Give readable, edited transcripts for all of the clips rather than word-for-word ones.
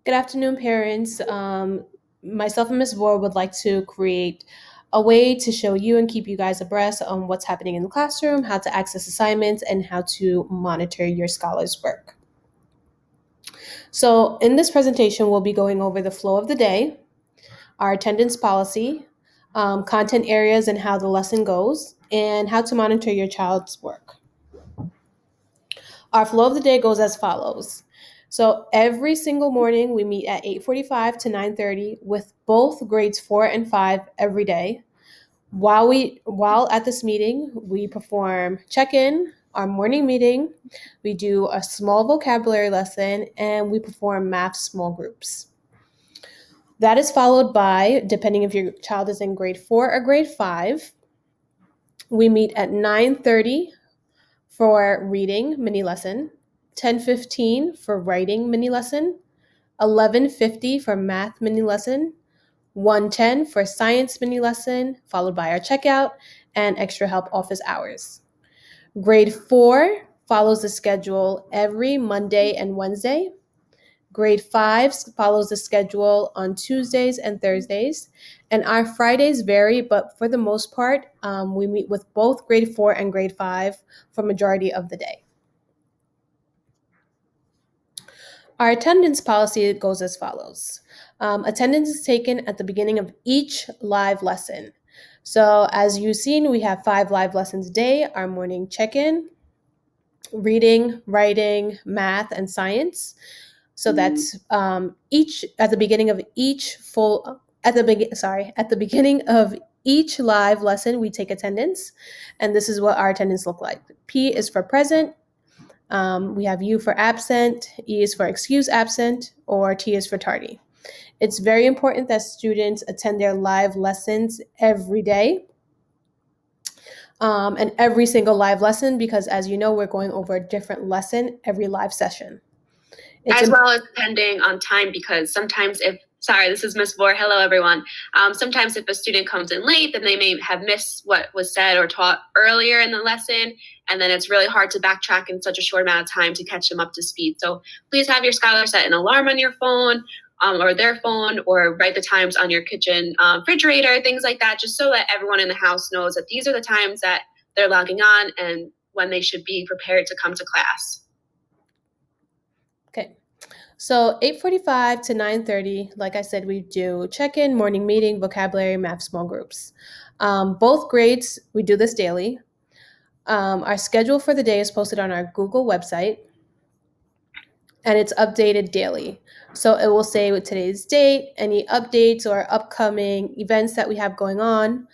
Good afternoon, parents. Myself and Ms. Vore would like to create a way to show you and keep you guys abreast on what's happening in the classroom, how to access assignments, and how to monitor your scholars' work. So in this presentation, we'll be going over the flow of the day, our attendance policy, content areas and how the lesson goes, and how to monitor your child's work. Our flow of the day goes as follows. So every single morning we meet at 8:45 to 9:30 with both grades 4 and 5 every day. While at this meeting, we perform check-in, our morning meeting, we do a small vocabulary lesson, and we perform math small groups. That is followed by, depending if your child is in grade 4 or grade 5, we meet at 9:30 for reading mini lesson, 10:15 for writing mini lesson, 11:50 for math mini lesson, 1:10 for science mini lesson, followed by our checkout and extra help office hours. Grade 4 follows the schedule every Monday and Wednesday. Grade 5 follows the schedule on Tuesdays and Thursdays. And our Fridays vary, but for the most part, we meet with both grade 4 and grade 5 for majority of the day. Our attendance policy goes as follows. Attendance is taken at the beginning of each live lesson. So as you've seen, we have 5 live lessons a day, our morning check-in, reading, writing, math, and science. So that's each at the beginning of each at the beginning of each live lesson, we take attendance, and this is what our attendance look like. P is for present. We have U for absent, E is for excuse absent, or T is for tardy. It's very important that students attend their live lessons every day. And every single live lesson, because as you know, we're going over a different lesson every live session. As well as attending on time, because sometimes this is Ms. Vore. Hello, everyone. Sometimes if a student comes in late, then they may have missed what was said or taught earlier in the lesson, and then it's really hard to backtrack in such a short amount of time to catch them up to speed. So please have your scholar set an alarm on your phone or their phone, or write the times on your kitchen refrigerator, things like that, just so that everyone in the house knows that these are the times that they're logging on and when they should be prepared to come to class. Okay. So 8:45 to 9:30, like I said, we do check-in, morning meeting, vocabulary, math small groups. Both grades, we do this daily. Our schedule for the day is posted on our Google website, and it's updated daily. So it will say with today's date, any updates or upcoming events that we have going on.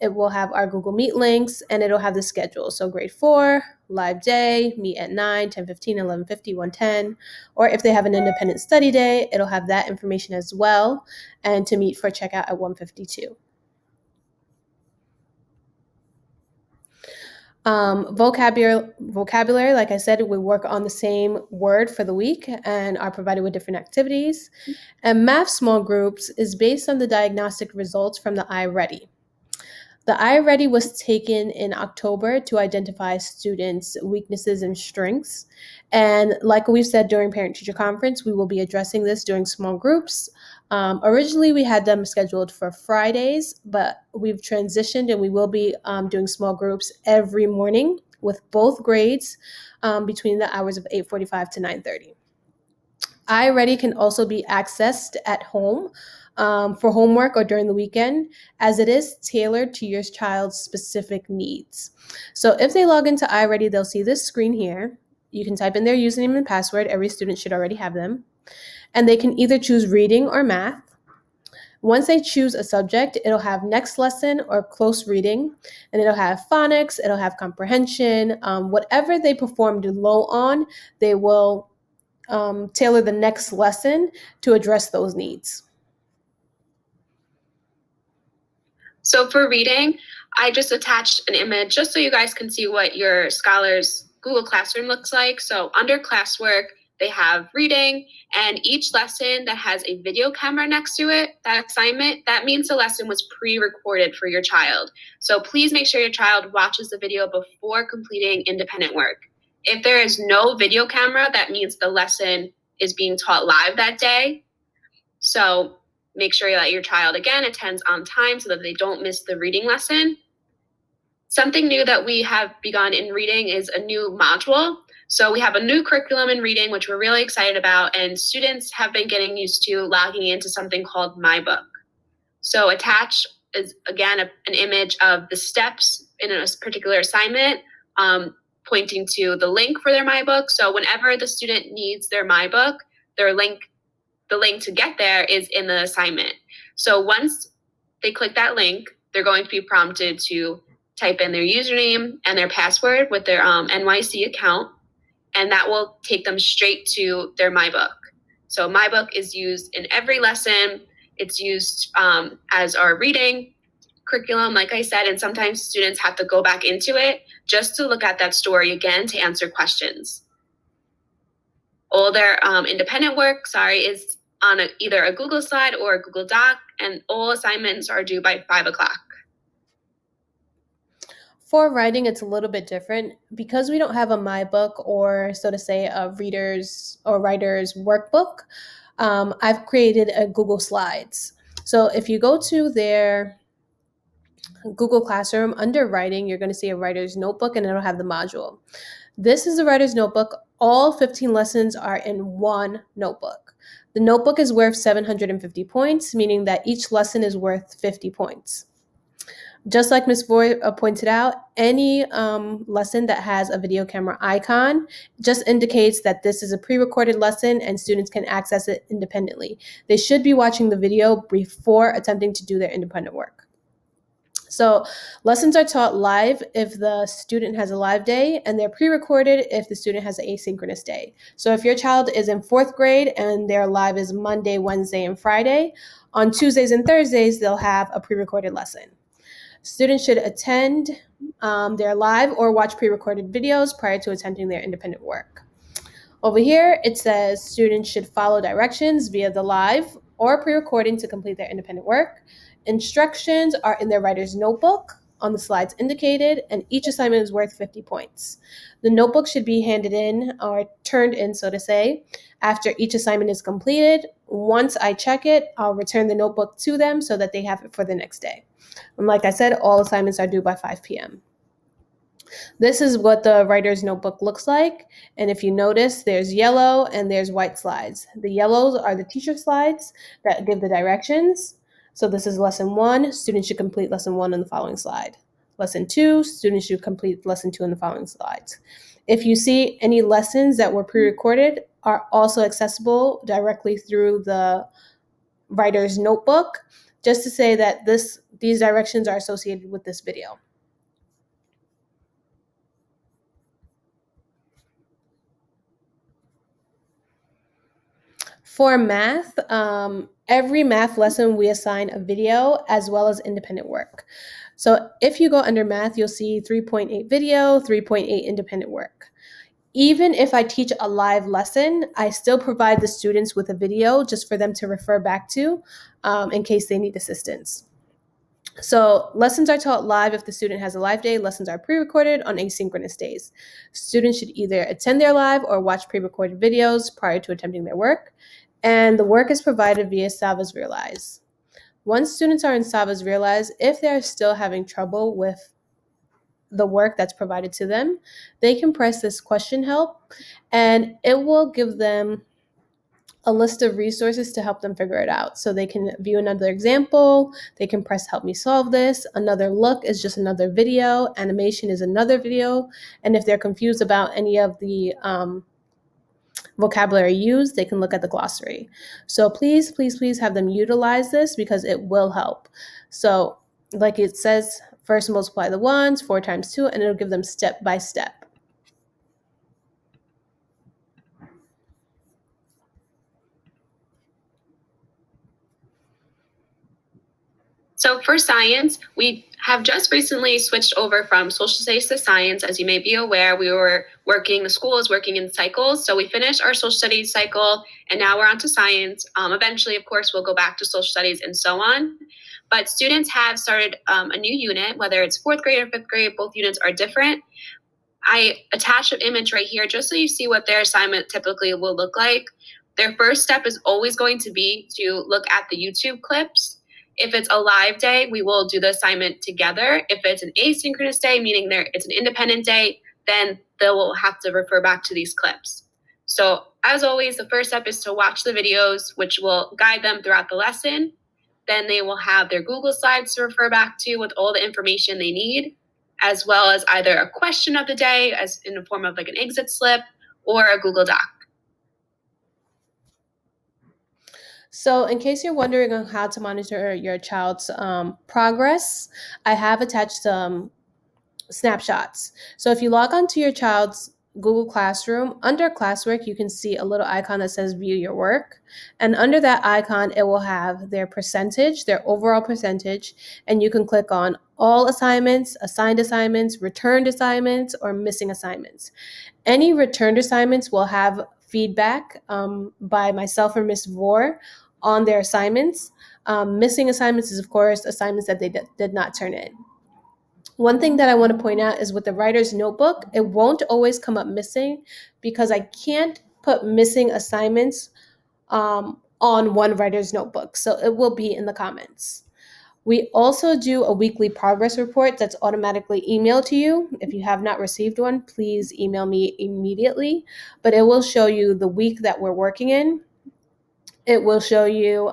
It will have our Google Meet links, and it'll have the schedule. So grade 4, live day, meet at 9, 10:15, 11:50, 1:10. Or if they have an independent study day, it'll have that information as well, and to meet for checkout at 1:52. Vocabulary, like I said, we work on the same word for the week and are provided with different activities. And math small groups is based on the diagnostic results from the iReady. The iReady was taken in October to identify students' weaknesses and strengths. And like we've said during parent-teacher conference, we will be addressing this during small groups. Originally, we had them scheduled for Fridays, but we've transitioned and we will be doing small groups every morning with both grades between the hours of 8:45 to 9:30. iReady can also be accessed at home for homework or during the weekend, as it is tailored to your child's specific needs. So if they log into iReady, they'll see this screen here. You can type in their username and password. Every student should already have them. And they can either choose reading or math. Once they choose a subject, it'll have next lesson or close reading, and it'll have phonics, it'll have comprehension. Whatever they performed low on, they will tailor the next lesson to address those needs. So for reading, I just attached an image just so you guys can see what your scholar's Google Classroom looks like. So under classwork, they have reading, and each lesson that has a video camera next to it, that assignment, that means the lesson was pre-recorded for your child. So please make sure your child watches the video before completing independent work. If there is no video camera, that means the lesson is being taught live that day. So make sure that your child, again, attends on time so that they don't miss the reading lesson. Something new that we have begun in reading is a new module. So we have a new curriculum in reading, which we're really excited about, and students have been getting used to logging into something called MyBook. So attached is, again, an image of the steps in a particular assignment, pointing to the link for their MyBook. So whenever the student needs their MyBook, the link to get there is in the assignment. So once they click that link, they're going to be prompted to type in their username and their password with their NYC account, and that will take them straight to their MyBook. So MyBook is used in every lesson. It's used as our reading curriculum, like I said, and sometimes students have to go back into it just to look at that story again to answer questions. All their independent work, is on either a Google slide or a Google Doc, and all assignments are due by 5 o'clock. For writing, it's a little bit different. Because we don't have a MyBook, or so to say, a reader's or writer's workbook, I've created a Google Slides. So if you go to their Google Classroom, under writing, you're going to see a writer's notebook, and it'll have the module. This is a writer's notebook. All 15 lessons are in one notebook. The notebook is worth 750 points, meaning that each lesson is worth 50 points. Just like Ms. Voy pointed out, any lesson that has a video camera icon just indicates that this is a pre-recorded lesson and students can access it independently. They should be watching the video before attempting to do their independent work. So lessons are taught live if the student has a live day, and they're pre-recorded if the student has an asynchronous day. So if your child is in 4th grade and their live is Monday, Wednesday, and Friday, on Tuesdays and Thursdays, they'll have a pre-recorded lesson. Students should attend their live or watch pre-recorded videos prior to attempting their independent work. Over here, it says students should follow directions via the live or pre-recording to complete their independent work. Instructions are in their writer's notebook on the slides indicated, and each assignment is worth 50 points. The notebook should be handed in, or turned in, so to say, after each assignment is completed. Once I check it, I'll return the notebook to them so that they have it for the next day. And like I said, all assignments are due by 5 p.m. This is what the writer's notebook looks like. And if you notice, there's yellow and there's white slides. The yellows are the teacher slides that give the directions. So this is lesson 1. Students should complete lesson 1 on the following slide. Lesson 2, students should complete lesson 2 in the following slides. If you see any lessons that were pre-recorded are also accessible directly through the writer's notebook, just to say that these directions are associated with this video. For math, every math lesson we assign a video as well as independent work. So if you go under math, you'll see 3.8 video, 3.8 independent work. Even if I teach a live lesson, I still provide the students with a video just for them to refer back to in case they need assistance. So lessons are taught live if the student has a live day. Lessons are pre-recorded on asynchronous days. Students should either attend their live or watch pre-recorded videos prior to attempting their work. And the work is provided via Savas Realize. Once students are in Savas Realize, if they're still having trouble with the work that's provided to them, they can press this question help, and it will give them a list of resources to help them figure it out. So they can view another example, they can press help me solve this, another look is just another video, animation is another video, and if they're confused about any of the vocabulary used, they can look at the glossary. So please, please, please have them utilize this because it will help. So like it says, first multiply the ones, 4 times 2, and it'll give them step by step. So for science, we have just recently switched over from social studies to science. As you may be aware, the school is working in cycles. So we finished our social studies cycle and now we're on to science. Eventually, of course, we'll go back to social studies and so on. But students have started a new unit, whether it's 4th grade or 5th grade, both units are different. I attached an image right here just so you see what their assignment typically will look like. their first step is always going to be to look at the YouTube clips. If it's a live day, we will do the assignment together. If it's an asynchronous day, meaning it's an independent day, then they will have to refer back to these clips. So as always, the first step is to watch the videos, which will guide them throughout the lesson. Then they will have their Google Slides to refer back to with all the information they need, as well as either a question of the day as in the form of like an exit slip or a Google Doc. So in case you're wondering on how to monitor your child's progress, I have attached some snapshots. So if you log onto your child's Google Classroom, under classwork, you can see a little icon that says view your work. And under that icon, it will have their percentage, their overall percentage, and you can click on all assignments, assigned assignments, returned assignments, or missing assignments. Any returned assignments will have feedback by myself or Ms. Vore on their assignments. Missing assignments is, of course, assignments that they did not turn in. One thing that I want to point out is with the writer's notebook, it won't always come up missing because I can't put missing assignments on one writer's notebook. So it will be in the comments. We also do a weekly progress report that's automatically emailed to you. If you have not received one, please email me immediately. But it will show you the week that we're working in. It will show you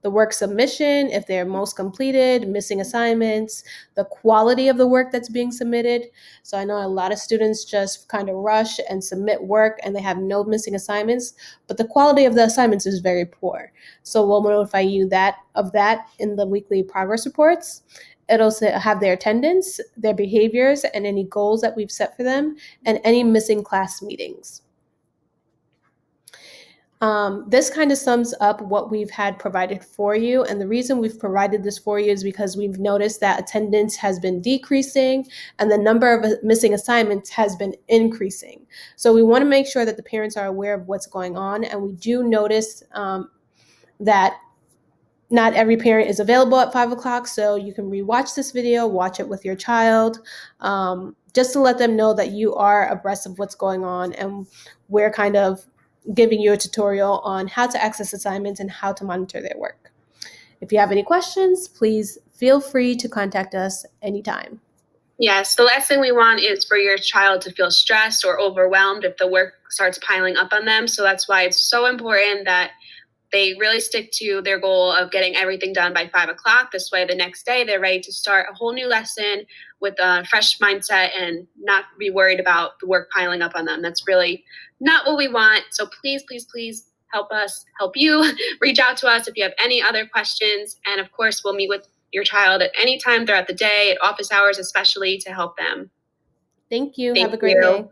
the work submission, if they're most completed, missing assignments, the quality of the work that's being submitted. So I know a lot of students just kind of rush and submit work and they have no missing assignments, but the quality of the assignments is very poor. So we'll notify you of that in the weekly progress reports. It'll have their attendance, their behaviors, and any goals that we've set for them, and any missing class meetings. This kind of sums up what we've had provided for you. And the reason we've provided this for you is because we've noticed that attendance has been decreasing and the number of missing assignments has been increasing. So we want to make sure that the parents are aware of what's going on. And we do notice that not every parent is available at 5 o'clock. So you can rewatch this video, watch it with your child, just to let them know that you are abreast of what's going on. And we're kind of giving you a tutorial on how to access assignments and how to monitor their work. If you have any questions, please feel free to contact us anytime. Yes, the last thing we want is for your child to feel stressed or overwhelmed if the work starts piling up on them. So that's why it's so important that they really stick to their goal of getting everything done by 5 o'clock. This way, the next day, they're ready to start a whole new lesson with a fresh mindset and not be worried about the work piling up on them. That's really not what we want. So please, please, please help us help you. Reach out to us if you have any other questions. And of course, we'll meet with your child at any time throughout the day, at office hours especially, to help them. Thank you. Have a great day.